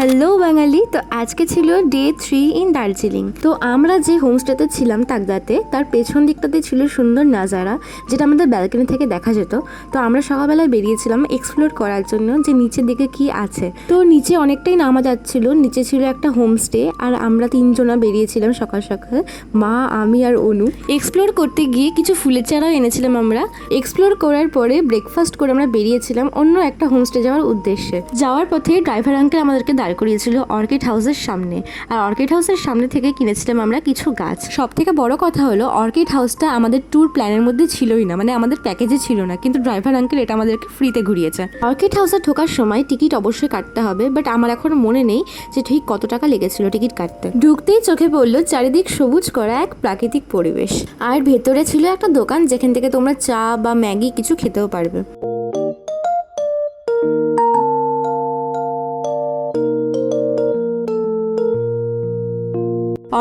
Hello বাঙালি। তো আজকে ছিল ডে 3 ইন দার্জিলিং। তো আমরা যে হোমস্টেতে ছিলাম তাকদাতে, তার পেছন দিকটাতে ছিল সুন্দর নাজারা, যেটা আমাদের ব্যালকনি থেকে দেখা যেত। তো আমরা সকালবেলায় বেরিয়েছিলাম এক্সপ্লোর করার জন্য যে নিচের দিকে কি আছে। তো নিচে অনেকটাই নামা যাচ্ছিল, নিচে ছিল একটা হোমস্টে, আর আমরা তিনজনা বেরিয়েছিলাম সকাল সকাল, মা, আমি আর অনু। এক্সপ্লোর করতে গিয়ে কিছু ফুলের চারাও এনেছিলাম আমরা। এক্সপ্লোর করার পরে ব্রেকফাস্ট করে আমরা বেরিয়েছিলাম অন্য একটা হোমস্টে যাওয়ার উদ্দেশ্যে। যাওয়ার পথে ড্রাইভার আঙ্কেল আমাদেরকে দাঁড় করিয়েছিল অর্কিড হাউসের সামনে, আর অর্কিড হাউসের সামনে থেকে কিনেছিলাম আমরা কিছু গাছ। সব থেকে বড় কথা হলো অর্কিড হাউসটা আমাদের ট্যুর প্ল্যানের মধ্যে ছিলই না, মানে আমাদের প্যাকেজে ছিল না, কিন্তু ড্রাইভার আঙ্কেল এটা আমাদেরকে ফ্রিতে ঘুরিয়েছে। অর্কিড হাউসে ঢোকার সময় টিকিট অবশ্যই কাটতে হবে, বাট আমার এখন মনে নেই যে ঠিক কত টাকা লেগেছিল টিকিট কাটতে। ঢুকতেই চোখে পড়লো চারিদিক সবুজ করা এক প্রাকৃতিক পরিবেশ, আর ভেতরে ছিল একটা দোকান যেখান থেকে তোমরা চা বা ম্যাগি কিছু খেতেও পারবে।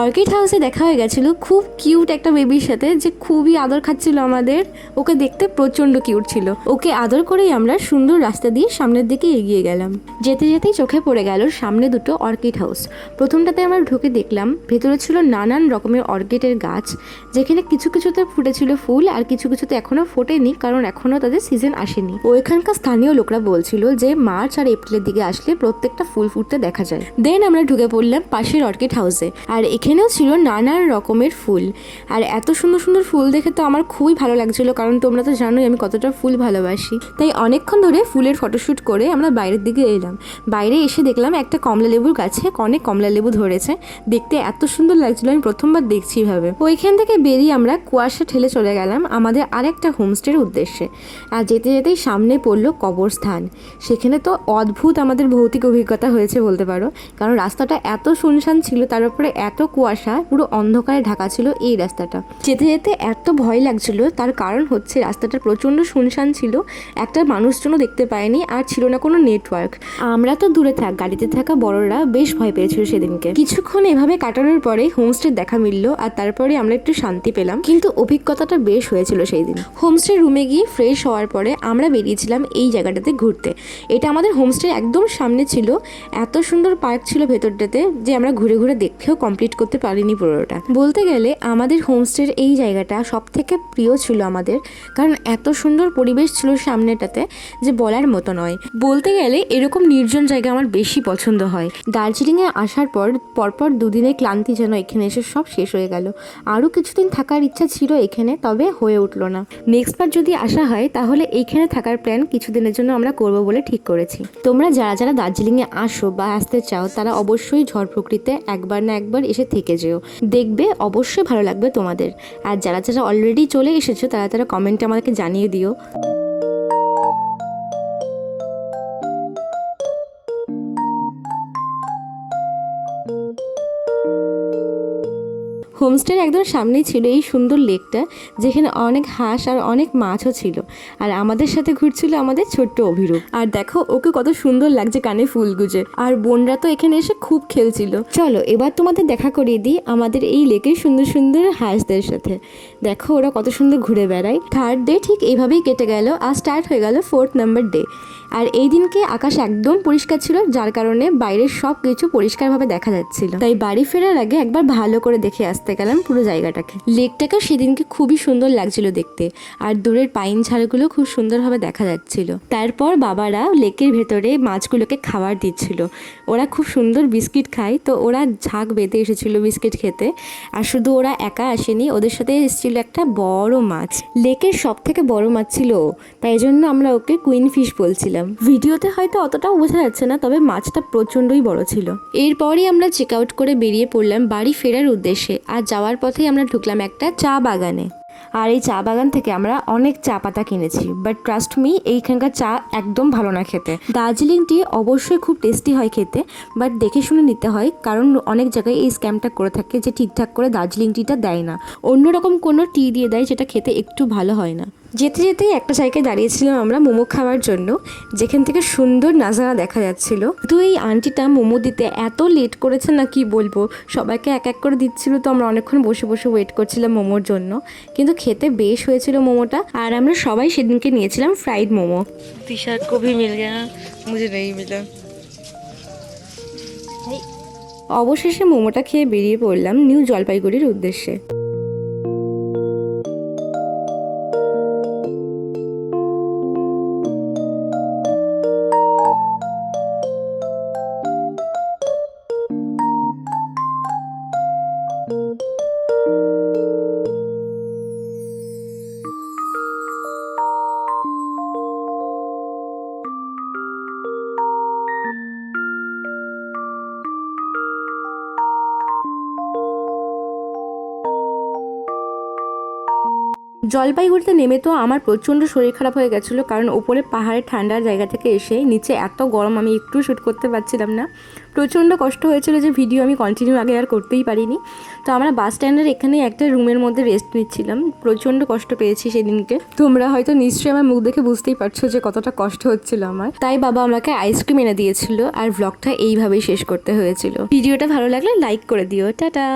অর্কিড হাউসে দেখা হয়ে গেছিলো খুব কিউট একটা বেবির সাথে, যে খুবই আদর খাচ্ছিল আমাদের। ওকে দেখতে প্রচণ্ড কিউট ছিল। ওকে আদর করেই আমরা সুন্দর রাস্তা দিয়ে সামনের দিকে এগিয়ে গেলাম। যেতে যেতেই চোখে পড়ে গেল সামনে দুটো অর্কিড হাউস। প্রথমটাতে আমরা ঢুকে দেখলাম ভেতরে ছিল নানান রকমের অর্কিডের গাছ, যেখানে কিছু কিছুতে ফুটেছিল ফুল, আর কিছু কিছুতে এখনও ফোটেনি, কারণ এখনও তাদের সিজন আসেনি। ওইখানকার স্থানীয় লোকরা বলছিল যে মার্চ আর এপ্রিলের দিকে আসলে প্রত্যেকটা ফুল ফুটতে দেখা যায়। দেন আমরা ঢুকে পড়লাম পাশের অর্কিড হাউসে, আর এখানেও ছিল নানান রকমের ফুল। আর এত সুন্দর সুন্দর ফুল দেখে তো আমার খুবই ভালো লাগছিল, কারণ তোমরা তো জানোই আমি কতটা ফুল ভালোবাসি। তাই অনেকক্ষণ ধরে ফুলের ফটোশ্যুট করে আমরা বাইরের দিকে এলাম। বাইরে এসে দেখলাম একটা কমলা লেবুর গাছে অনেক কমলা লেবু ধরেছে, দেখতে এত সুন্দর লাগছিল, আমি প্রথমবার দেখছি ভাবে। ওইখান থেকে বেরিয়ে আমরা কুয়াশা ঠেলে চলে গেলাম আমাদের আরেকটা হোমস্টের উদ্দেশ্যে। আর যেতে যেতেই সামনে পড়লো কবরস্থান। সেখানে তো অদ্ভুত আমাদের ভৌতিক অভিজ্ঞতা হয়েছে বলতে পারো, কারণ রাস্তাটা এত শুনশান ছিল, তার উপরে এত কুয়াশা, পুরো অন্ধকারে ঢাকা ছিল এই রাস্তাটা। যেতে যেতে এত ভয় লাগছিল, তার কারণ হচ্ছে রাস্তাটা প্রচণ্ড শুনশান ছিল, একটা মানুষজনও দেখতে পায়নি, আর ছিল না কোনো নেটওয়ার্ক। আমরা তো দূরে থাক, গাড়িতে থাকা বড়রা বেশ ভয় পেয়েছিল সেদিনকে। কিছুক্ষণ এভাবে কাটানোর পরে হোমস্টে দেখা মিললো, আর তারপরে আমরা একটু শান্তি পেলাম, কিন্তু অভিজ্ঞতাটা বেশ হয়েছিল সেই দিন। হোমস্টে রুমে গিয়ে ফ্রেশ হওয়ার পরে আমরা বেরিয়েছিলাম এই জায়গাটাতে ঘুরতে। এটা আমাদের হোমস্টে একদম সামনে ছিল, এত সুন্দর পার্ক ছিল ভেতরটাতে যে আমরা ঘুরে ঘুরে দেখেও কমপ্লিট করতে পারিনি পুরোটা। বলতে গেলে আমাদের হোমস্টের এই জায়গাটা সব থেকে প্রিয় ছিল আমাদের, কারণ এত সুন্দর পরিবেশ ছিল সামনেটাতে যে বলার মতো নয়। বলতে গেলে এরকম নির্জন জায়গা আমার বেশি পছন্দ হয়। দার্জিলিংয়ে আসার পর পরপর দুদিনের ক্লান্তি যেন এখানে এসে সব শেষ হয়ে গেল। আরও কিছুদিন থাকার ইচ্ছা ছিল এখানে, তবে হয়ে উঠলো না। নেক্সট বার যদি আসা হয় তাহলে এইখানে থাকার প্ল্যান কিছুদিনের জন্য আমরা করবো বলে ঠিক করেছি। তোমরা যারা যারা দার্জিলিংয়ে আসো বা আসতে চাও তারা অবশ্যই ঝড় প্রকৃতিতে একবার না একবার এসে থেকে যেও, দেখবে অবশ্যই ভালো লাগবে তোমাদের। আর যারা যারা অলরেডি চলে এসেছো তারা তারা কমেন্টে আমাদেরকে জানিয়ে দিও। হোমস্টের একদম সামনেই ছিল এই সুন্দর লেকটা, যেখানে অনেক হাঁস আর অনেক মাছও ছিল। আর আমাদের সাথে ঘুরছিল আমাদের ছোট্ট অভিরূপ। আর দেখো ওকে কত সুন্দর লাগছে কানে ফুল গুজে। আর বোনরা তো এখানে এসে খুব খেলছিল। চলো এবার তোমাদের দেখা করিয়ে দিই আমাদের এই লেকের সুন্দর সুন্দর হাঁসদের সাথে। দেখো ওরা কত সুন্দর ঘুরে বেড়ায়। থার্ড ডে ঠিক এইভাবেই কেটে গেল, আর স্টার্ট হয়ে গেল 4th নাম্বার ডে। আর এই দিনকে আকাশ একদম পরিষ্কার ছিল, যার কারণে বাইরের সব কিছু পরিষ্কারভাবে দেখা যাচ্ছিল। তাই বাড়ি ফেরার আগে একবার ভালো করে দেখে আসতে গেলাম পুরো জায়গাটাকে। লেকটাকেও সেদিনকে খুবই সুন্দর লাগছিল দেখতে, আর দূরের পাইন ঝাড়গুলো খুব সুন্দরভাবে দেখা যাচ্ছিল। তারপর বাবারা লেকের ভেতরে মাছগুলোকে খাবার দিচ্ছিল। ওরা খুব সুন্দর বিস্কিট খায়, তো ওরা ঝাঁক বেঁধে এসেছিল বিস্কিট খেতে। আর শুধু ওরা একা আসেনি, ওদের সাথে এসেছিল একটা বড় মাছ। লেকের সব থেকে বড় মাছ ছিল, তাই জন্য আমরা ওকে কুইন ফিশ বলছিলাম। ভিডিওতে হয়তো অতটাও বোঝা যাচ্ছে না, তবে মাছটা প্রচণ্ডই বড় ছিল। এরপরই আমরা চেক আউট করে বেরিয়ে পড়লাম বাড়ি ফেরার উদ্দেশ্যে। আর যাওয়ার পথেই আমরা ঢুকলাম একটা চা বাগানে। আর এই চা বাগান থেকে আমরা অনেক চা পাতা কিনেছি, বাট ট্রাস্ট মি এইখানকার চা একদম ভালো না খেতে। দার্জিলিং টি অবশ্যই খুব টেস্টি হয় খেতে, বাট দেখে শুনে নিতে হয়, কারণ অনেক জায়গায় এই স্ক্যামটা করে থাকে যে ঠিকঠাক করে দার্জিলিং টিটা দেয় না, অন্যরকম কোনো টি দিয়ে দেয়, যেটা খেতে একটু ভালো হয় না। যেতে যেতেই একটা জায়গায় দাঁড়িয়েছিলাম আমরা মোমো খাওয়ার জন্য, যেখান থেকে সুন্দর নাজারা দেখা যাচ্ছিল। তো এই আন্টিটা মোমো দিতে এত লেট করেছে না কি বলবো, সবাইকে এক এক করে দিচ্ছিল, তো আমরা অনেকক্ষণ বসে বসে ওয়েট করছিলাম মোমোর জন্য। কিন্তু খেতে বেশ হয়েছিল মোমোটা। আর আমরা সবাই সেদিনকে নিয়েছিলাম ফ্রাইড মোমো। टी शर्ट को भी मिल गया, मुझे नहीं मिला। অবশেষে মোমোটা খেয়ে বেরিয়ে পড়লাম নিউ জলপাইগুড়ির উদ্দেশ্যে। জলপাইগুড়িতে নেমে তো আমার প্রচণ্ড শরীর খারাপ হয়ে গেছিলো, কারণ ওপরে পাহাড়ের ঠান্ডার জায়গা থেকে এসে নিচে এত গরম, আমি একটু শ্যুট করতে পারছিলাম না। প্রচণ্ড কষ্ট হয়েছিল যে ভিডিও আমি কন্টিনিউ আগে আর করতেই পারিনি। তো আমরা বাস স্ট্যান্ডের এখানে একটা রুমের মধ্যে রেস্ট নিচ্ছিলাম। প্রচণ্ড কষ্ট পেয়েছি সেদিনকে। তোমরা হয়তো নিশ্চয়ই আমার মুখ দেখে বুঝতেই পারছো যে কতটা কষ্ট হচ্ছিল আমার। তাই বাবা আমাকে আইসক্রিম এনে দিয়েছিল আর ব্লগটা এইভাবেই শেষ করতে হয়েছিল। ভিডিওটা ভালো লাগলে লাইক করে দিও। টাটা।